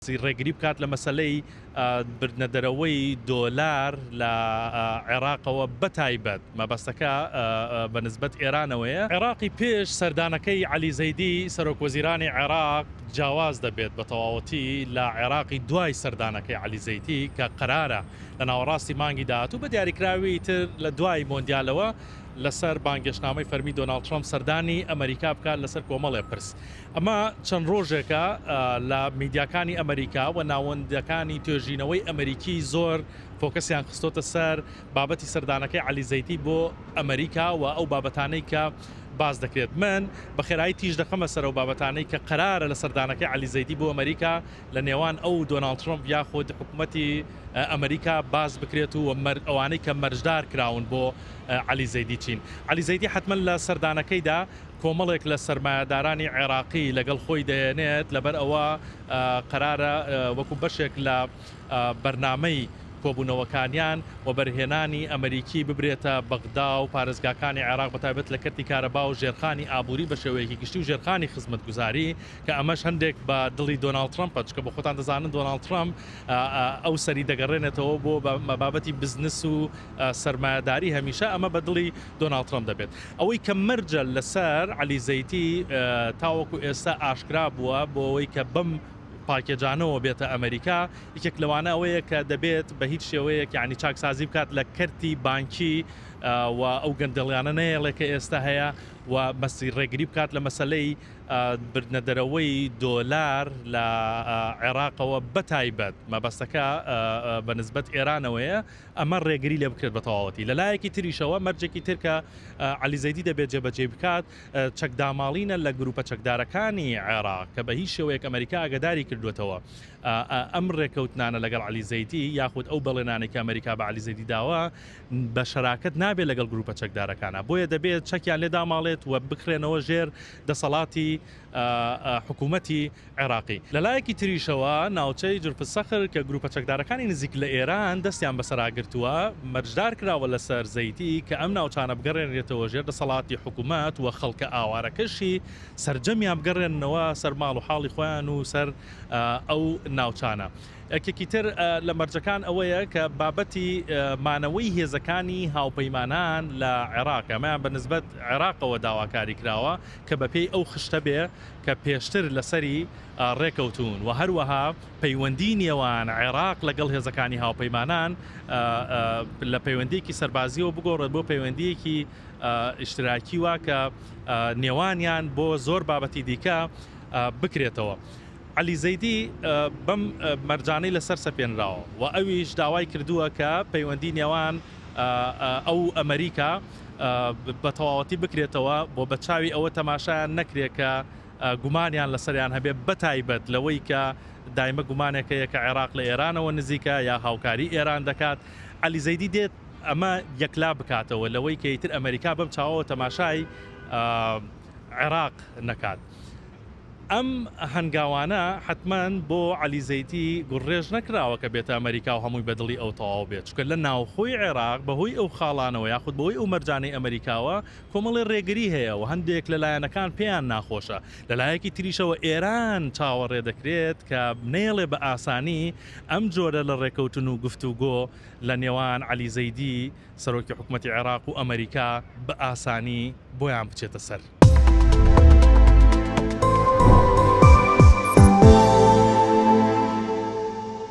ڕێگری بکات لە مەسلەی بردنەدەرەوەی دۆلار لە عێراقەوە بەتایبەت مەبەستەکە بەنسبەت ئێرانەوەیە. عێراقی پێش سەردانەکەی عەلی زەیدی سەرۆکوەزیرانی عێراق جیاواز دەبێت بە تەواوەتی لە عێراقی دوای سەردانەکەی عەلی زەیدی کە قەرارە لە ناوەڕاستی مانگی داهاتوو بە دیاریکراوی تر لە دوای مۆندیالەوە لەسەر بانگەشنامەی فەرمی دۆناڵد ترامپ سەردانی ئەمریکا بکات لەسەر کۆمەڵێ پرس. ئەمە چەند ڕۆژێکە لە میدیاکانی ئەمریکا و ناوەندەکانی توێژینەوەی ئەمریکی زۆر فۆکەسیان خستۆتە سەر بابەتی سەردانەکەی عەلی زەیدی بۆ ئەمریکا و ئەو بابەتانەی کە باز دەکرێت. من بە خێرایی تیژ دەخەمە سەر ئەو بابەتانەی کە قەرارە لە سەردانەکەی عەلی زەیدی بۆ ئەمریکا لە نێوان ئەو دۆناڵد ترامپ یاخود حکوومەتی ئەمریکا باز بکرێت و ئەوانەی کە مەرجدار کراون بۆ عەلی زەیدی چین. عەلی زەیدی حتمما لە سەردانەکەیدا کۆمەڵێک لە سەرمایەدارانی عێراقی لەگەڵ خۆی دەیەنێت لەبەر ئەوە قەرارە وەکو بەشێک لە بەرنامەی کۆبوونەوەکانیان و بەرهێنانی ئەمریکی ببرێتە بەغدا و پارێزگاکانی عێراق بەتایبەت لە کەرتی کارەبا و ژێرخانی ئابووری بە شێوەیەکی گشتی و ژێرخانی خزمەتگوزاری کە ئەمەش هەندێک بە دڵی دۆناڵد ترامپە چکە بە خۆتان دەزانن دۆناڵد ترامپ ئەو سەری دەگەڕێنێتەوە بۆ بابەتی بزنس و سەرمایەداری هەمیشە ئەمە بە دڵی دۆناڵد ترامپ دەبێت. ئەوەی کە مەرجە لەسەر عەلی زەیدی تاوەکو ئێستا ئاشکرا بووە بۆ ئەوەی کە بەم پاکێجانەوە بێتە ئەمریکا یەکێک لەوانە ئەوەیە کە دەبێت بە هیچ شێوەیەک یعنی چاکسازی بکات لە کەرتی بانکی و ئەو گەندەڵیانە نەیەڵێ کە ئێستا هەیە و مەسی ڕێگری بکات لە مەسلەی بردنەدەرەوەی دۆلار لە عێراقەوە بەتایبەت مەبەستەکە بەنسبەت ئێرانەوەیە ئەمە ڕێگری لێ بکرێت بە تەواوەتی. لەلایەکی تریشەوە مەرجێکی تر کە عەلی زەیدی دەبێت جێبەجێ بکات چەکداماڵینە لە گروپە چەکدارەکانی عێراق کە بە هیچ شێوەیەک ئەمریکا ئاگاداری کردوێتەوە ئەم ڕێکەوتنانە لەگەڵ عەلی زەیدی یاخود ئەو بەڵێنانێکی ئەمریکا بە عەلی زەیدی داوە بە شەراکەت نابێت لەگەڵ گروپە چەکدارەکانە بۆیە دەبێت چەکیان لێ داماڵێت و بخرێنەوە ژێر دەسەڵاتی حکوومەتی عێراقی. لەلایەکی تریشەوە ناوچەی جرفسەخر کە گروپە چەکدارەکانی نزیک لە ئێران دەستیان بەسەراگرتووە مەرجدار کراوە لەسەر زەیدی کە ئەم ناوچانە بگەڕێنرێتەوە ژێر دەسەڵاتی حکوومەت و خەڵکە ئاوارەکەشی سەرجەمیان بگەڕێنەوە سەر ماڵ و حاڵی خۆیان و سەر ئەو ناوچانە. یەکێکی تر لە مەرجەکان ئەوەیە کە بابەتی مانەوەی هێزەکانی هاوپەیمانان لە عێراق ئەمەیان بەنسبەت عێراقەوە داواکاری کراوە کە بەپێی ئەو خشتە بێ کە پێشتر لەسەری ڕێکەوتون و هەروەها پەیوەندی نێوان عێراق لەگەڵ هێزەکانی هاوپەیمانان لە پەیوەندیەکی سەربازیەوە بگۆڕێت بۆ پەیوەندیەکی ئیشتراکی وە کە نێوانیان بۆ زۆر بابەتی دیکە بکرێتەوە. عەلی زەیدی بەم مەرجانەی لەسەر سەپێنراوە و ئەویش داوای کردووە کە پەیوەندی نێوان ئەو ئەمریکا بە تەواوەتی بکرێتەوە بۆ بە چاوی ئەوە تەماشایان نەکرێت کە گومانیان لەسەریان هەبێت بەتایبەت لەوەی کە دایمە گومانێکەیە کە عێراق لە ئێرانەوە نزیکە یا هاوکاری ئێران دەکات. عەلی زەیدی دێت ئەمە یەکلا بکاتەوە لەوەی کە ئیتر ئەمریکا بەم چاوەوە تەماشای عێراق نەکات. ئەم هەنگاوانە حتمما بۆ عەلی زەیدی گوڕێژ نەکراوە کە بێتە ئەمریکا و هەمووی بەدڵی ئەو تەواو بێت چکە لە ناوخۆی عێراق بەهۆی ئەو خاڵانەوە یاخود بەهۆی ئەو مەرجانەی ئەمریکاوە کۆمەڵی ڕێگری هەیە و هەندێک لەلایەنەکان پێیان ناخۆشە. لەلایەکی تریشەوە ئێران چاوەڕێ دەکرێت کە نەیەڵێ بە ئاسانی ئەم جۆرە لە ڕێکەوتن و گفتوگۆ لە نێوان عەلی زەیدی سەرۆکی حکوومەتی عێراق و ئەمریکا بە ئاسانی بۆیان بچێتە سەر.